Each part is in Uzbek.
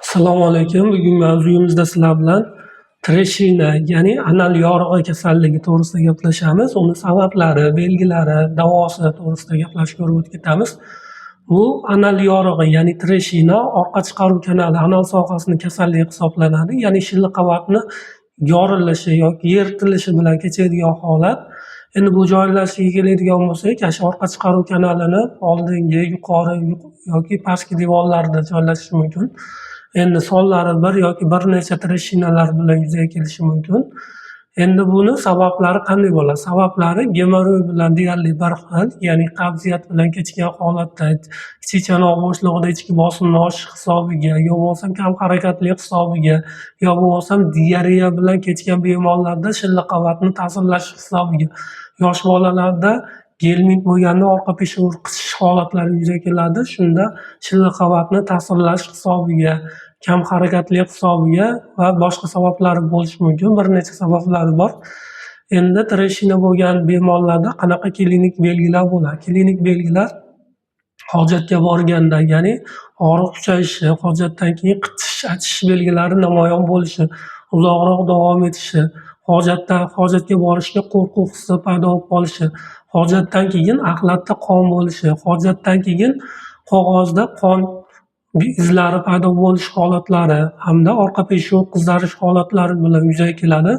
Assalomu alaykum. Bugungi mavzuyimizda sizlar bilan treshina, ya'ni anal yorig'i kasalligi to'g'risida gaplashamiz. Uni sabablari, belgilari, davosi to'g'risida gaplashib o'tib ketamiz. Bu anal yorig'i, ya'ni treshina orqa chiqaruv kanali anal sohasini kasalligi hisoblanadi. Ya'ni shilliq qavatni yorilishi yoki yirtilishi bilan kechadigan holat. Endi bu joylashiga keladigan bo'lsak, shu orqa chiqaruv kanalini oldingi, yuqori yoki pastki devorlarida joylashishi mumkin. Endi sonlari bir yoki bir necha treshinalar bilan yuzaga kelishi mumkin. Endi buni sabablari qanday bo'ladi? Sabablari gemoroy bilan deyarli bir xil, ya'ni qabziyat bilan kechgan holatda kichik chanoq bo'shlig'ida ichki bosimni oshish hisobiga, yo bo'lmasam kam harakatlilik hisobiga, yo bo'lmasam diareya bilan kechgan bemorlarda shilliq qavatni ta'sirlashi hisobiga, yosh bolalarda gelmint bo'lganda orqa peshonga qisish holatlari yuzaga keladi. Shunda shilliq qavatni ta'sirlash hisobiga, kam harakatlilik hisobiga va boshqa sabablari bo'lishi mumkin. Bir necha sabablari bor. Endi treshina bo'lgan bemorlarda qanaqa klinik belgilar bo'ladi? Klinik belgilar hojatga borganda, ya'ni og'riq kuchayishi, hojatdan keyin qichishish, achishish belgilari namoyon bo'lishi, uzoqroq davom etishi, hojatga borishga qo'rquv hissi paydo bo'lib qolishi, hojatdan keyin axlatda qon bo'lishi, hojatdan keyin qog'ozda qon izlari paydo bo'lish holatlari hamda orqa peshon qizarish holatlari bilan yuzaga keladi.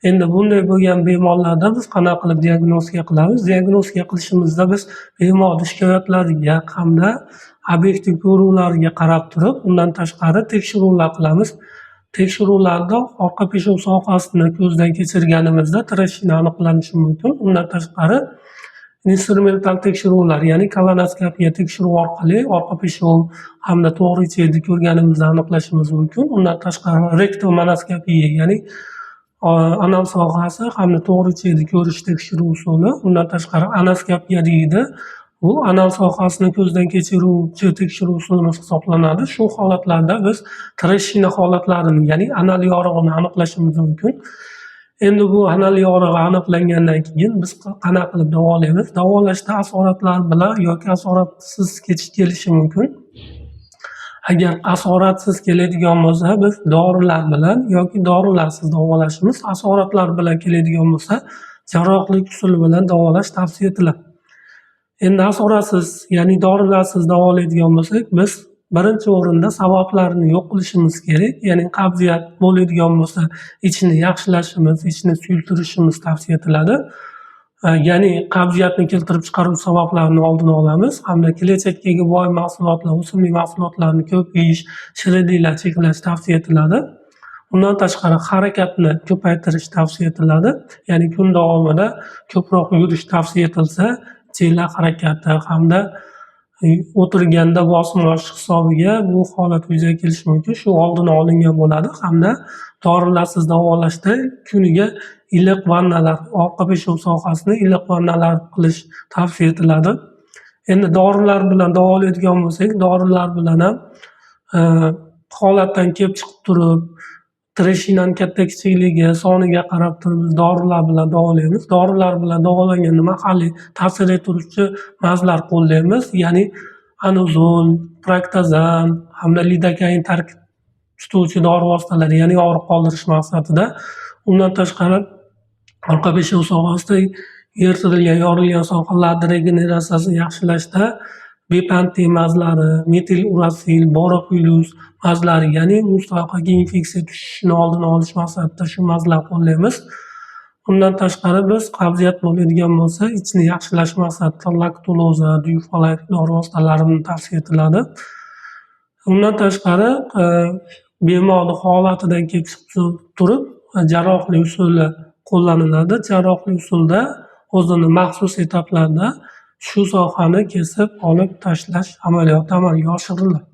Endi bunday bo'lgan bemorlarda biz qanaqa qilib diagnostika qilamiz? Diagnostika qilishimizda biz bemorning shikoyatlariga hamda obyektiv ko'ruvlariga qarab turib, undan tashqari tekshiruvlar qilamiz. Tekshiruvlarda orqa peshon sohasini ko'zdan kechirganimizda treshina aniqlanishi mumkin. Undan tashqari instrumental tekshiruvlar, ya'ni kolonoskopiya tekshiruv orqali orqa peshon hamda to'g'ri ichakni ko'rganimizda aniqlashimiz mumkin. Undan tashqari rektomonoskopiya, ya'ni anal sohasi hamda to'g'ri ichakni ko'rish tekshiruv usuli. Undan tashqari anoskopiya deydi. Bu anal sohasini ko'zdan kechiruvchi tekshiruv usulimiz hisoblanadi. Shu holatlarda biz treshina holatlarini, ya'ni anal yorig'ini aniqlashimiz mumkin. Endi bu anal yorig'i aniqlangandan keyin biz qanaqa qilib davolaymiz? Davolashda asoratlar bilan yoki asoratsiz kelishi mumkin. Agar asoratsiz keladigan bo'lsa, biz dorilar bilan yoki dorilarsiz davolashimiz, asoratlar bilan keladigan bo'lsa, jarrohlik usuli bilan davolash tavsiya etiladi. Endi asoratsiz, ya'ni dorilarsiz davolaydigan bo'lsak, biz birinchi o'rinda sabablarni yo'q qilishimiz kerak. Ya'ni qabziyat bo'ladigan bo'lsa, ichni yaxshilashimiz, ichni suyultirishimiz tavsiya etiladi. Ya'ni qabziyatni keltirib chiqaruvchi sabablarni oldini olamiz hamda kletchatkaga boy mahsulotlar, o'simlik mahsulotlarini ko'p yeyish, shirinliklar cheklash tavsiya etiladi. Undan tashqari harakatni ko'paytirish tavsiya etiladi. Ya'ni kun davomida ko'proq yurish tavsiya etilsa, ichaklar harakati hamda o'tirganda bosim oshish hisobiga bu holat yuzaga kelishi mumkin. Shu oldini olingan bo'ladi hamda dorilarsiz davolashda kuniga iliq vannalar, orqa peshon sohasini iliq vannalar qilish tavsiya etiladi. Endi dorilar bilan davolaydigan bo'lsak, dorilar bilan ham holatdan kelib chiqib turib, treshinaning katta kichikligi, soniga qarab turib biz dorilar bilan davolaymiz. Dorilar bilan davolanganda mahalliy ta'sir etuvchi mazlar qo'llaymiz, ya'ni anuzol, praktazan hamda lidokain tarkib tutuvchi dori vositalari, ya'ni og'riq qoldirish maqsadida. Undan tashqari orqa peshon sohasida yirtilgan, yorilgan sohalarni regeneratsiyasini yaxshilashda bepantin mazlari, metil urasil, boroplus mazlari, ya'ni mustaqilga infeksiya tushishini oldini olish maqsadida shu mazlar qo'llaymiz. Undan tashqari biz qabziyat bo'ladigan bo'lsa, ichni yaxshilash maqsadida laktuloza, duyfalak dori vositalarini tavsiya etiladi. Undan tashqari bemorning holatidan kelib turib jarrohlik usuli qo'llaniladi. Jarrohlik usulda o'zini maxsus etaplarda shu sohani kesib olib tashlash amaliyoti amalga oshiriladi.